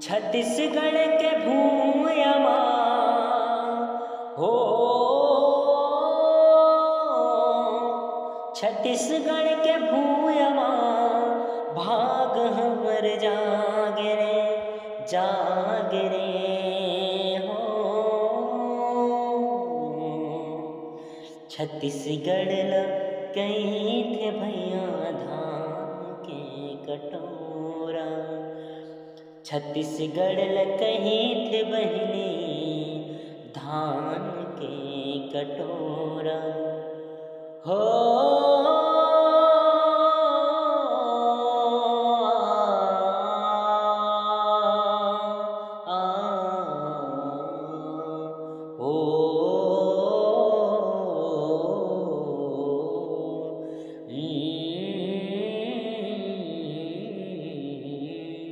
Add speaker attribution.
Speaker 1: छत्तीसगढ़ के भूयमा हो, छत्तीसगढ़ के भूयमा भाग हमर जागे रे हो। छत्तीसगढ़ ल कहीं थे भैया धान के कटोरा, छत्तीसगढ़ ल कहीं थे बहिनी धान के कटोरा हो।